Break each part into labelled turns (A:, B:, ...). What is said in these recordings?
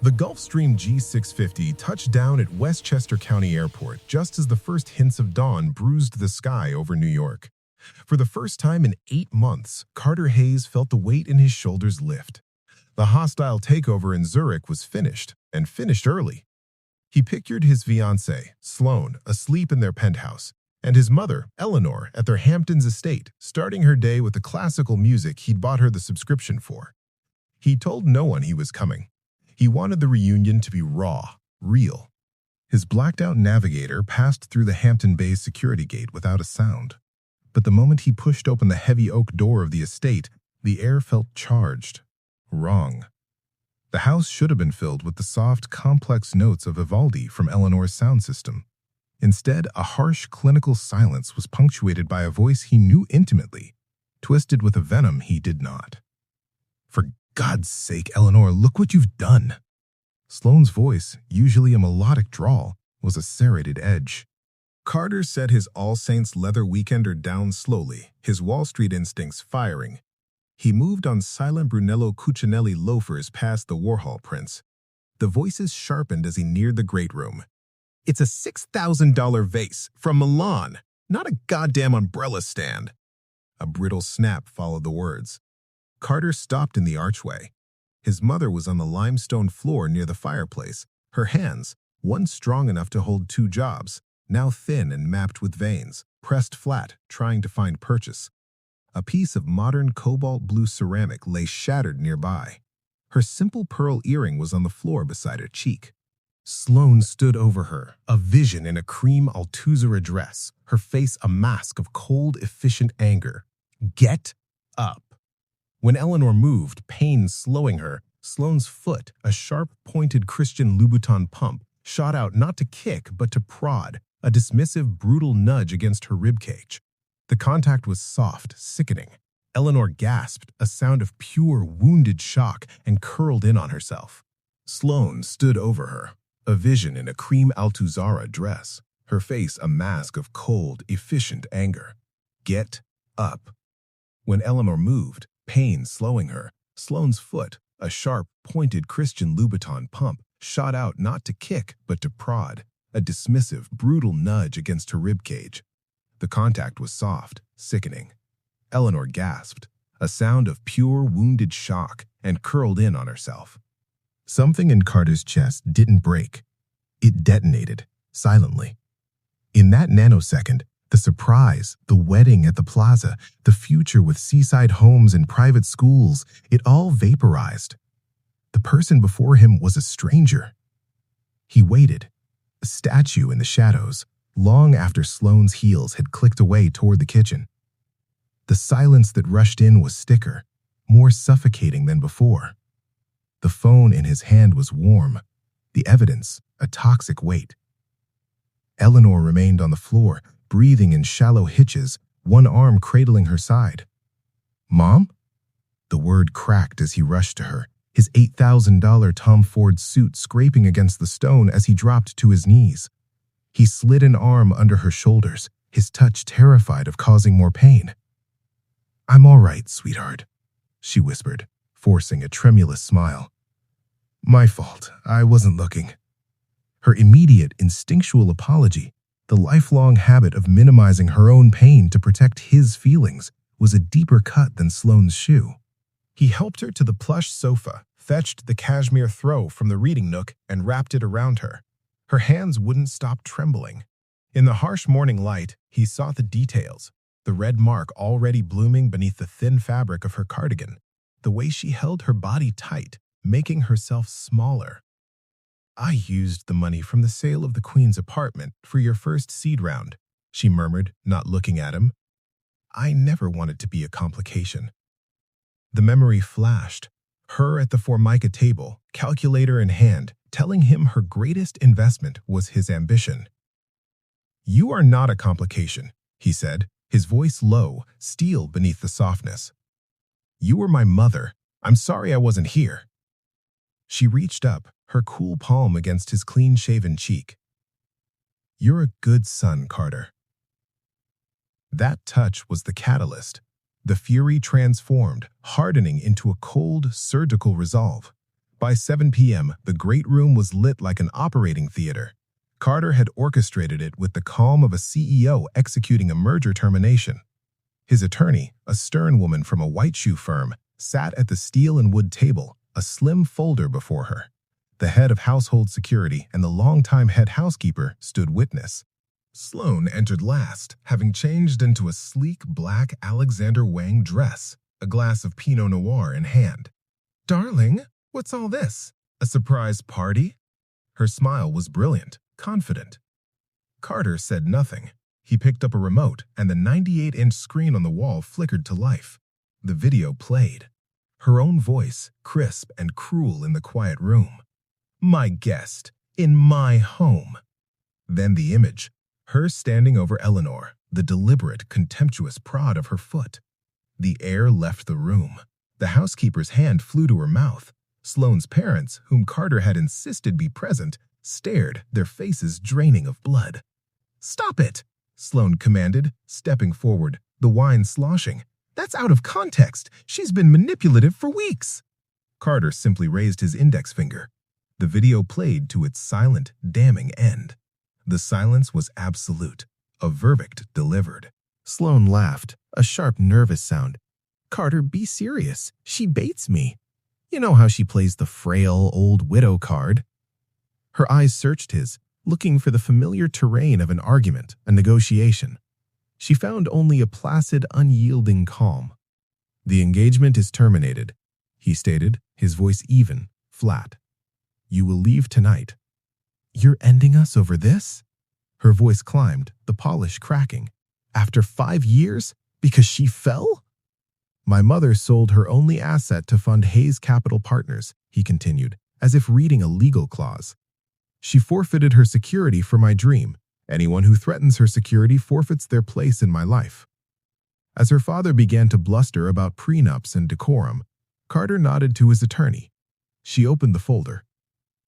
A: The Gulfstream G650 touched down at Westchester County Airport just as the first hints of dawn bruised the sky over New York. For the first time in 8 months, Carter Hayes felt the weight in his shoulders lift. The hostile takeover in Zurich was finished, and finished early. He pictured his fiancée, Sloane, asleep in their penthouse, and his mother, Eleanor, at their Hamptons estate, starting her day with the classical music he'd bought her the subscription for. He told no one he was coming. He wanted the reunion to be raw, real. His blacked-out navigator passed through the Hampton Bay's security gate without a sound. But the moment he pushed open the heavy oak door of the estate, the air felt charged. Wrong. The house should have been filled with the soft, complex notes of Vivaldi from Eleanor's sound system. Instead, a harsh, clinical silence was punctuated by a voice he knew intimately, twisted with a venom he did not. "For God's sake, Eleanor, look what you've done." Sloane's voice, usually a melodic drawl, was a serrated edge. Carter set his All Saints leather weekender down slowly, his Wall Street instincts firing. He moved on silent Brunello Cucinelli loafers past the Warhol prints. The voices sharpened as he neared the great room. "It's a $6,000 vase from Milan, not a goddamn umbrella stand." A brittle snap followed the words. Carter stopped in the archway. His mother was on the limestone floor near the fireplace, her hands, one strong enough to hold 2 jobs, now thin and mapped with veins, pressed flat, trying to find purchase. A piece of modern cobalt blue ceramic lay shattered nearby. Her simple pearl earring was on the floor beside her cheek. Sloane stood over her, a vision in a cream Althusser dress, her face a mask of cold, efficient anger. "Get up." When Eleanor moved, pain slowing her, Sloane's foot, a sharp, pointed Christian Louboutin pump, shot out not to kick but to prod, a dismissive, brutal nudge against her ribcage. The contact was soft, sickening. Eleanor gasped, a sound of pure, wounded shock, and curled in on herself. Sloane stood over her, a vision in a cream Althusser dress, her face a mask of cold, efficient anger. "Get up." When Eleanor moved, pain slowing her, Sloane's foot, a sharp, pointed Christian Louboutin pump, shot out not to kick but to prod, a dismissive, brutal nudge against her ribcage. The contact was soft, sickening. Eleanor gasped, a sound of pure, wounded shock, and curled in on herself. Something in Carter's chest didn't break. It detonated, silently. In that nanosecond, the surprise, the wedding at the plaza, the future with seaside homes and private schools, it all vaporized. The person before him was a stranger. He waited, a statue in the shadows, long after Sloane's heels had clicked away toward the kitchen. The silence that rushed in was thicker, more suffocating than before. The phone in his hand was warm, the evidence a toxic weight. Eleanor remained on the floor, breathing in shallow hitches, one arm cradling her side. "Mom?" The word cracked as he rushed to her, his $8,000 Tom Ford suit scraping against the stone as he dropped to his knees. He slid an arm under her shoulders, his touch terrified of causing more pain. "I'm all right, sweetheart," she whispered, forcing a tremulous smile. "My fault, I wasn't looking." Her immediate, instinctual apology, the lifelong habit of minimizing her own pain to protect his feelings, was a deeper cut than Sloane's shoe. He helped her to the plush sofa, fetched the cashmere throw from the reading nook, and wrapped it around her. Her hands wouldn't stop trembling. In the harsh morning light, he saw the details, the red mark already blooming beneath the thin fabric of her cardigan, the way she held her body tight, making herself smaller. "I used the money from the sale of the Queen's apartment for your first seed round," she murmured, not looking at him. "I never wanted to be a complication." The memory flashed, her at the Formica table, calculator in hand, telling him her greatest investment was his ambition. "You are not a complication," he said, his voice low, steel beneath the softness. "You were my mother. I'm sorry I wasn't here." She reached up, her cool palm against his clean-shaven cheek. "You're a good son, Carter." That touch was the catalyst. The fury transformed, hardening into a cold, surgical resolve. By 7 p.m., the great room was lit like an operating theater. Carter had orchestrated it with the calm of a CEO executing a merger termination. His attorney, a stern woman from a white shoe firm, sat at the steel and wood table, a slim folder before her. The head of household security and the longtime head housekeeper stood witness. Sloane entered last, having changed into a sleek black Alexander Wang dress, a glass of Pinot Noir in hand. "Darling, what's all this? A surprise party?" Her smile was brilliant, confident. Carter said nothing. He picked up a remote, and the 98-inch screen on the wall flickered to life. The video played. Her own voice, crisp and cruel in the quiet room. "My guest, in my home." Then the image, her standing over Eleanor, the deliberate, contemptuous prod of her foot. The air left the room. The housekeeper's hand flew to her mouth. Sloane's parents, whom Carter had insisted be present, stared, their faces draining of blood. "Stop it!" Sloane commanded, stepping forward, the wine sloshing. "That's out of context. She's been manipulative for weeks." Carter simply raised his index finger. The video played to its silent, damning end. The silence was absolute, a verdict delivered. Sloane laughed, a sharp, nervous sound. "Carter, be serious. She baits me. You know how she plays the frail, old widow card." Her eyes searched his, looking for the familiar terrain of an argument, a negotiation. She found only a placid, unyielding calm. "The engagement is terminated," he stated, his voice even, flat. "You will leave tonight." "You're ending us over this?" Her voice climbed, the polish cracking. "After 5 years? Because she fell?" "My mother sold her only asset to fund Hayes Capital Partners," he continued, as if reading a legal clause. "She forfeited her security for my dream. Anyone who threatens her security forfeits their place in my life." As her father began to bluster about prenups and decorum, Carter nodded to his attorney. She opened the folder.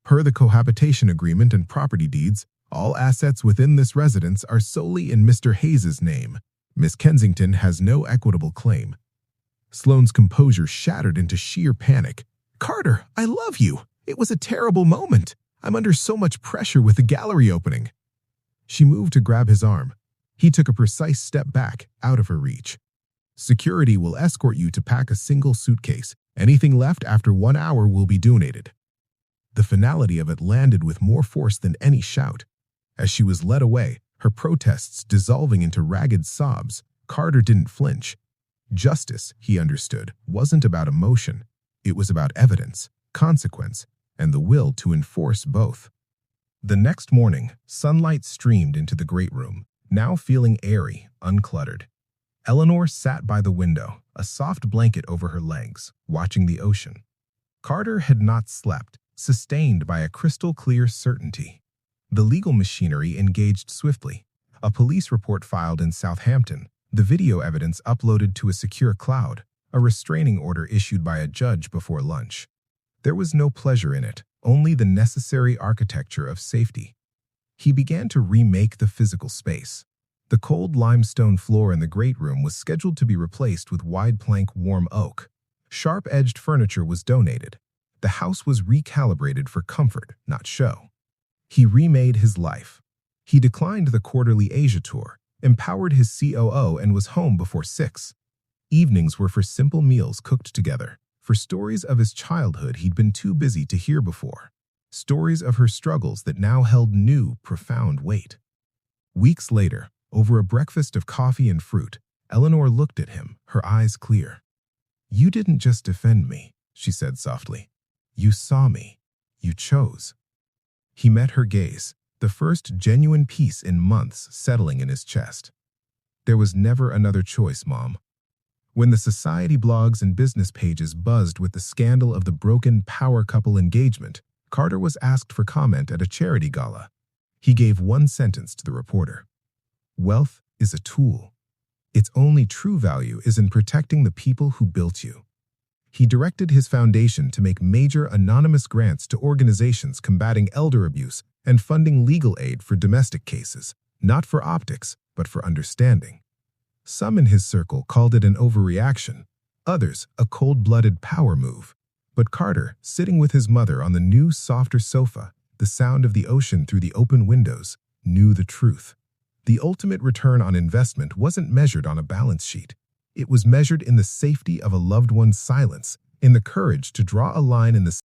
A: "Per the cohabitation agreement and property deeds, all assets within this residence are solely in Mr. Hayes's name. Miss Kensington has no equitable claim." Sloane's composure shattered into sheer panic. "Carter, I love you. It was a terrible moment. I'm under so much pressure with the gallery opening." She moved to grab his arm. He took a precise step back, out of her reach. "Security will escort you to pack a single suitcase. Anything left after 1 hour will be donated." The finality of it landed with more force than any shout. As she was led away, her protests dissolving into ragged sobs, Carter didn't flinch. Justice, he understood, wasn't about emotion. It was about evidence, consequence, and the will to enforce both. The next morning, sunlight streamed into the great room, now feeling airy, uncluttered. Eleanor sat by the window, a soft blanket over her legs, watching the ocean. Carter had not slept, sustained by a crystal-clear certainty. The legal machinery engaged swiftly. A police report filed in Southampton, the video evidence uploaded to a secure cloud, a restraining order issued by a judge before lunch. There was no pleasure in it, only the necessary architecture of safety. He began to remake the physical space. The cold limestone floor in the great room was scheduled to be replaced with wide plank warm oak. Sharp-edged furniture was donated. The house was recalibrated for comfort, not show. He remade his life. He declined the quarterly Asia tour, empowered his COO, and was home before 6. Evenings were for simple meals cooked together, for stories of his childhood he'd been too busy to hear before, stories of her struggles that now held new, profound weight. Weeks later, over a breakfast of coffee and fruit, Eleanor looked at him, her eyes clear. "You didn't just defend me," she said softly. "You saw me. You chose." He met her gaze, the first genuine peace in months settling in his chest. "There was never another choice, Mom." When the society blogs and business pages buzzed with the scandal of the broken power couple engagement, Carter was asked for comment at a charity gala. He gave one sentence to the reporter. "Wealth is a tool. Its only true value is in protecting the people who built you." He directed his foundation to make major anonymous grants to organizations combating elder abuse and funding legal aid for domestic cases, not for optics, but for understanding. Some in his circle called it an overreaction, others a cold-blooded power move. But Carter, sitting with his mother on the new, softer sofa, the sound of the ocean through the open windows, knew the truth. The ultimate return on investment wasn't measured on a balance sheet. It was measured in the safety of a loved one's silence, in the courage to draw a line in the